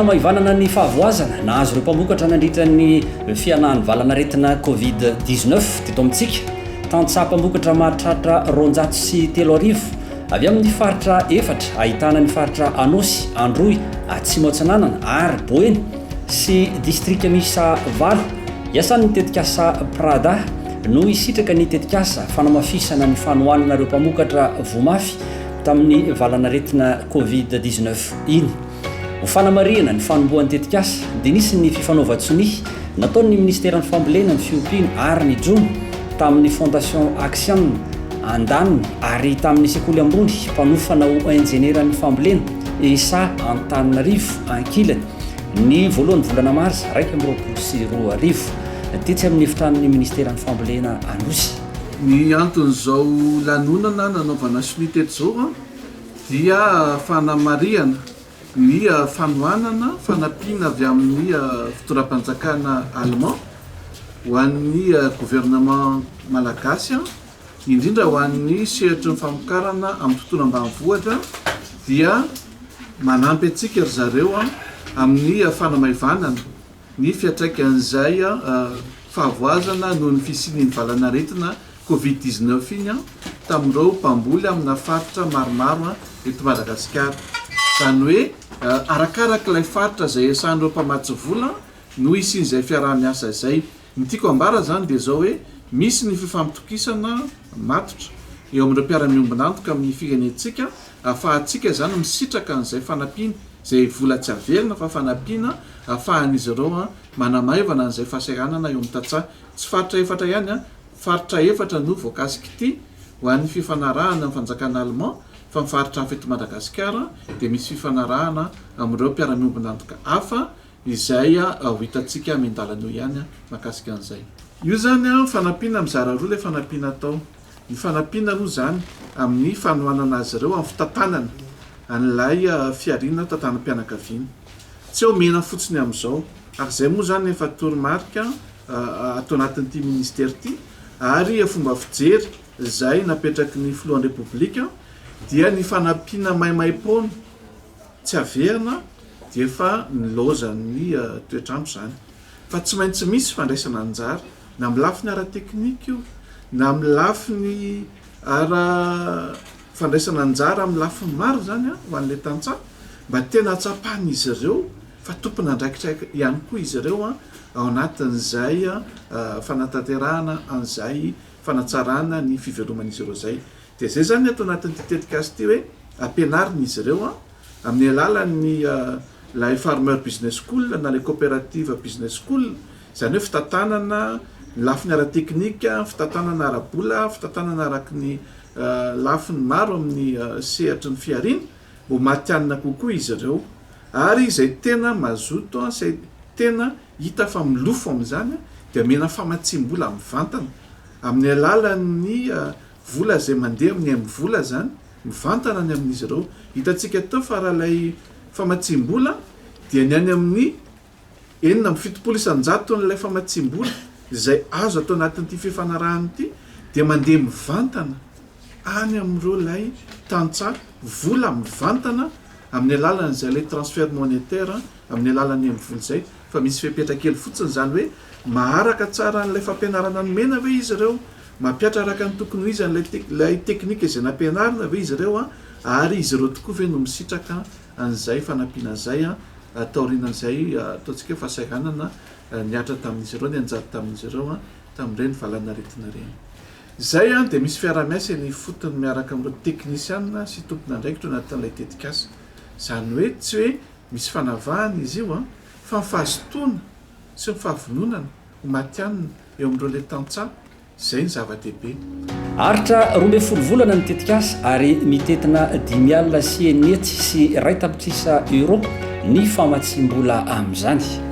fanamaivanana ny fahavoazana nahazo ireo mpamokatra nandritra ny fianany valanaretina covid-19 teto amintsika tantsaha-mpamokatra mahatratra 203 avy amin'ny faritra efatra ahitana ny faritra Anosy, Androy, Atsimo-Atsinanana ary Boeny sy distrika misa 8 iasan'ny tetikasa Prada no isitraka ny tetikasa fanamafisana ny fanohanana ireo mpamokatra vomafy tamin'ny valanaretina covid-19 iny. Ho fanamarihana ny fanombohan'ny tetikasa dia nisy ny fifanaovan-tsonihy nataon'ny ministeran'ny fambolena ny fiompiana ary ny jono tamin'ny fondation Action andaniny ary tamin'ny sekoly ambony mpanofana ho injeneran'ny fambolena ESA Antananarivo ankilany ny voalohany volana mars 2022 tetsy amin'ny efitran'ny ministeran'ny fambolena Anosy. Ny anton'izao lanonana nanaovana soni teto zao dia fanamariana ny fanohanana fanampiana avy amin'ny fitoram-panjakana allemand ho an'ny gouvernement malagasy indrindra ho an'ny sehatry ny famokarana amin'ny tontolo ambanivohitra dia manampy antsika ry zareo amin'ny fanamaivanana ny fiatraikan'izay fahavoazana noho ny fisian'ny valanaretina covid-19 iny tamin'ireo mpamboly amina faritra maromaro eto Madagasikara. Zany hoe arakaraka ilay faritra izay esan'ireo mpamatsy vola no isian'izay fiaraha-miasa izay. Ny tiako ambara zany dia zao hoe misy ny fifampitokisana matotra eo amin'ireo mpiara-miombonantoka amin'ny firenentsika ahafahantsika zany misitraka an'izay fanampiana izay vola tsy avelona fa fanampiana ahafahan'izy ireo manamaivana an'izay fahasahiranana eo amin'ny tantsaha. Tsy faritra efatra ihany faritra efatra no voakasika ity ho an'ny fifanarahana amin'ny fanjakana allemand fa mifaritra hafa eto Madagasikara dia misy fifanarahana amin'ireo mpiara-miombonantoka hafa izay ho hitantsika amiandalana eo ihany mahakasika an'izay. Io zany fanampiana mizara roa ilay fanampiana atao. Ny fanampiana aloha zany amin'ny fanohanana azy ireo amin'ny fitantanana an'ilay fiarina tantanam-pianakaviana. Tsy omena fotsiny amin'izao ary izay moa zany efa toromarika atao anatin'ity ministera ity ary fomba fijery izay napetraky ny filohan'ny repoblika dia ny fanampiana maimai-poana tsy averina dia efa nilozan'ny toetrandro zany fa tsy maintsy misy fandraisana anjara na amin'ny lafiny ara-teknika io na amin'ny lafiny fandraisana anjara amin'ny lafiny maro zany ho an'ilay tantsaha mba tena atsapahan'izy ireo fa tompony andraikitra ihany koa izy ireo ao anatin'izay fanatanterahana an'izay fanatsarana ny fiveloman'izy ireo zay. Dia zay zany atao anatin'ity tetikasa ity hoe ampianarina izy ireo amin'ny alalan'ny lay farmer business school na lay coopérative business school, izany hoe fitantanana ny lafiny ara-teknika, fitantanana ara-bola, fitantanana araky ny lafiny maro amin'ny sehatry ny fiarina ho matianina kokoa izy ireo ary izay tena mazoto izay tena hita fa milofo amin'izany dia mena famatsim-bola amin'ny vantana amin'ny alalan'ny vola izay mandeha amin'ny vola zany mivantana ny amin'izy ireo. Hitantsika tao fa raha ilay famatsim-bola dia ny any amin'ny 700 n'ilay famatsim-bola izay azo atao anatin'ity fifanarahana ity dia mandeha mivantana any amin'ireo ilay tantsaha vola mivantana amin'ny alalan'izay ilay transfert monétaire amin'ny alalan'ny vola izay fa misy fipetra-kely fotsiny zany hoe maharaka tsara n'ilay fampianarana nomena ve izy ireo, mampiatra araka ny tokony ho izy an'ilay teknika izay nampianarina ve izy ireo ary izy ireo tokoa ve no misitraka an'izay fanampiana izay taorinan'izay ataontsika fahasahiranana niatra tamin'izy ireo, ny anjara tamin'izy ireo tamin'ireny valanaretina ireny. Izay dia misy fiara-miasa ny fotony miaraka amin'ireo teknisiana sy tompona andraikitra anatin'ilay tetikasa. Zany hoe tsy hoe misy fanavahana izy io fa mifahazotoana sy mifahavononana ho matianina eo amin'ireo ilay tantsaha. Izay ny zava-dehibe. Aritra 12 volana ny tetikasa ary mitetina 5 alina sy 9 sy 1 tapitrisa euro ny famatsim-bola amin'izany.